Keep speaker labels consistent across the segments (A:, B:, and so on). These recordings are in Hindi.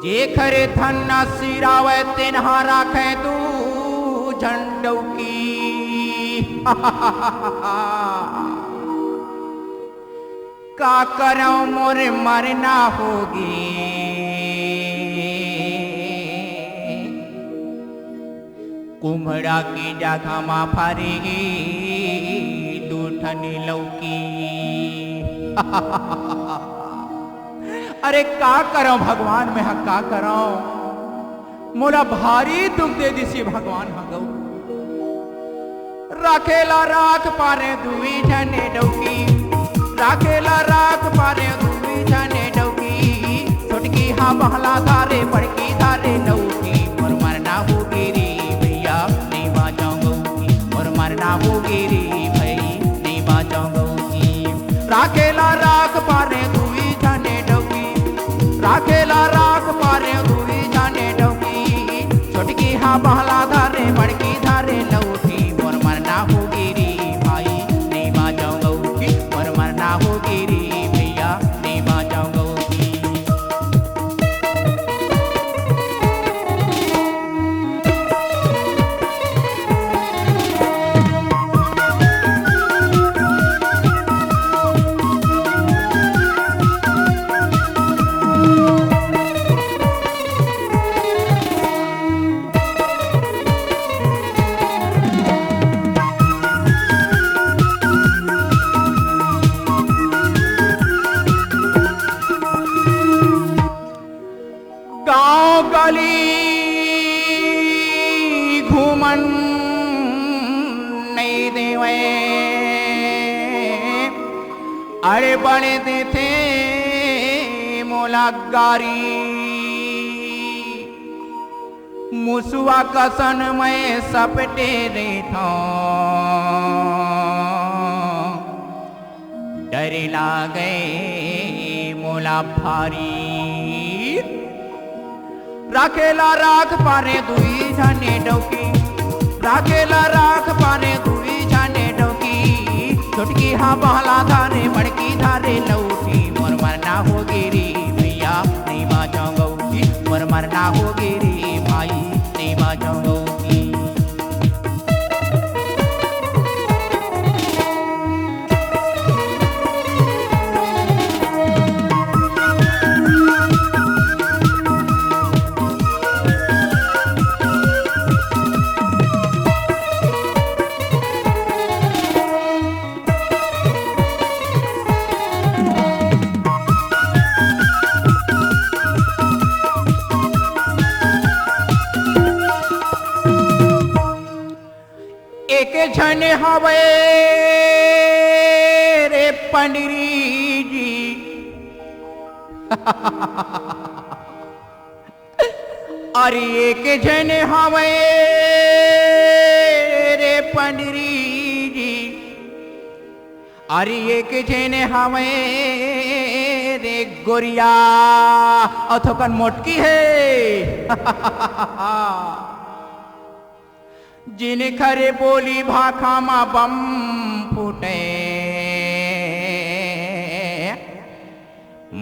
A: जेखर धन्ना सिरावे तिन्हा राखे तू झंडौ की। का करो मोर मरना होगी, कुम्हड़ा की जगह मा फरेगी दूठनी लौकी। अरे का करो भगवान में हा का करो, मोला भारी दुख दे दिसी भगवान हगौ। राखेला राख पारे दुई जने डौकी, राखेला राख पारे दुई जने डौकी। छोटकी हा बहला धारे बड़की धारे लौकी। मोर मरना होगी रे भैया नहीं बाजाऊंगी, मोर मरना होगी रे भाई नहीं बाजाऊंगी। राखेला राख पारे दुई जने डौकी, राखेला राख पारे दुई जने डौकी। छोटकी हा बहला धारे बड़की धारे लौकी। मोर मरना होगी रे भाई नहीं बाजाऊंगी, मोर मरना होगी रे भैया नहीं बाजाऊंगी। गाँव गली घूमन नहीं देवे, अरे बड़े देते मोला गारी। मुसुआ कसन में सपटे रेठा, डर लागे मोला भारी। राखेला राख पारे दुई जने डौकी, राखेला राख पारे दुई जने डौकी। छोटकी हा बहला धारे बड़की धारे लौकी। मोर मरना होगी रे भैया नहीं बाजाऊंगी, मोर मरना होगी रे भाई नहीं बाजाऊंगी। एक झन हवे रे पंडरी जी, अरे एक झन हवे रे पंडरी जी, अरे एक झन हवे रे गोरिया अथोकन मोटकी है। जिन खरे बोली भाखा मा बम फूटे,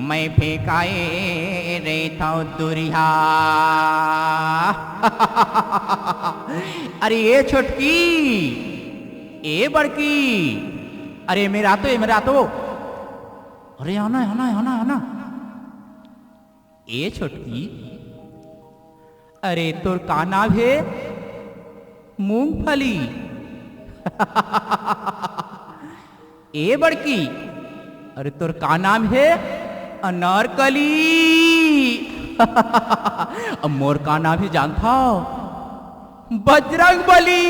A: मैं फेंकाए रहता दुरिया। अरे ये छोटकी ए बड़की, अरे मेरा तो अरे आना आना आना आना। ए छोटकी, अरे तोर का नाम है? मूंगफली। ए बड़की, अरे तोर का नाम है? अनारकली। अब मोर का नाम है जानता? बजरंगबली।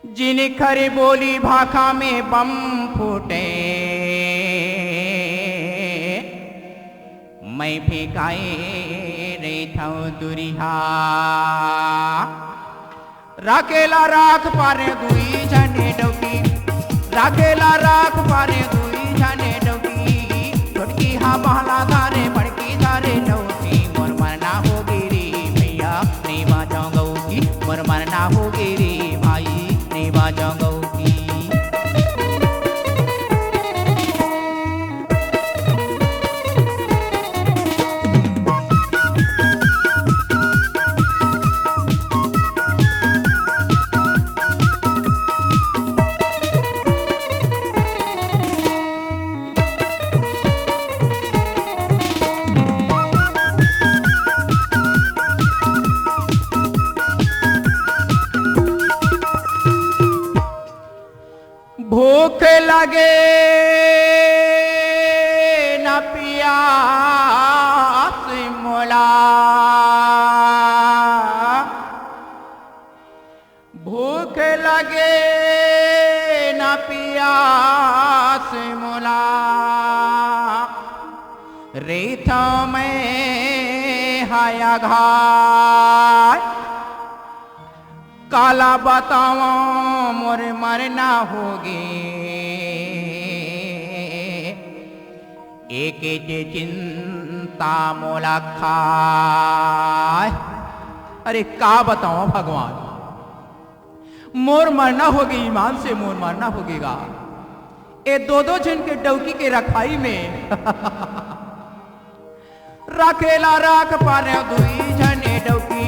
A: जिन खरे बोली भाखा में बम फूटे, मैं फेंकाए रहता दुरिया। राखेला राख पारे दुई जने डौकी, राखेला राख पारे दुई जने डौकी। छोटकी हा बहला धारे बड़की धारे लौकी। मोर मरना होगी रे भैया नहीं बाजाऊंगी, मोर मरना होगी रे भाई नहीं बाजाऊंगी। भूख लगे न पियास मोला, भूख लगे न पियास मोला, रेता में हाया घाय, काला बताओ मोर मरना होगी, एक चिंता मोला खाए। अरे का बताओ भगवान, मोर मरना होगी, ईमान से मोर मरना होगेगा। ए दो दो जन के डौकी के रखाई में राखेला राख पारे दुई जने डौकी,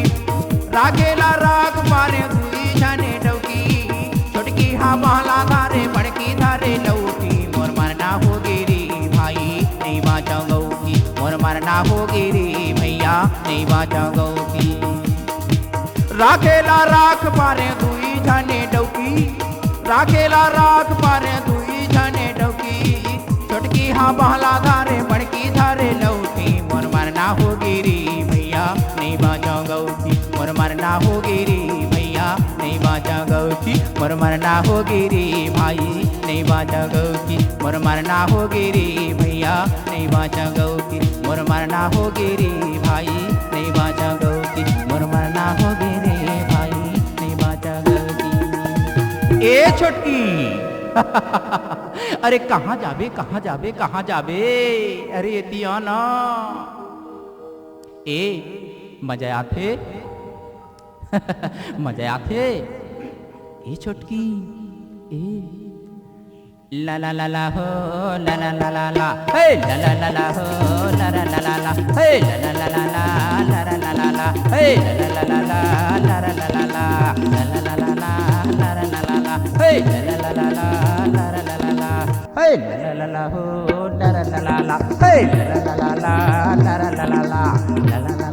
A: राखेला राख पारे दुई जने डौकी, छोटकी हा बहला धारे बड़की धारे लौकी, मोर मरना होगी रे भाई नहीं बाँचोगी, मोर मरना होगी रे भैया नहीं बाँचोगी। राखेला राख पारे दुई जने डौकी, राखेला राख पारे दुई जने डौकी, छोटकी हा बहला धारे बड़की धारे लौकी, मोर मरना होगी रे भैया नहीं बाँचोगी, मोर मरना होगी रे भैया नहीं बाँचोगी, मोर मरना होगी रे भाई नहीं बाँचोगी, मोर मरना होगी रे भैया नहीं बाँचोगी, मोर मरना होगी रे भाई नहीं बाँचोगी, मोर मरना होगी रे भाई नहीं बाँचोगी। ए छोटकी अरे कहाँ जाबे कहाँ जाबे कहाँ जाबे, अरे दिया ना ए मजा आथे मजा आथे। ए छोटकी ए ला ला ला ला हो ला ला ला ला ला, हे ला ला ला ला हो ला ला ला ला ला, हे ला ला ला ला ला ला ला ला ला ला, हे ला ला ला ला ला ला ला ला ला ला, ला ला ला ला ला ला ला ला ला ला, हे ला ला ला ला ला ला ला ला ला ला, हे ला ला ला ला हो ला ला ला ला ला, हे ला ला ला ला ला ला ला ला ला, ला ला ला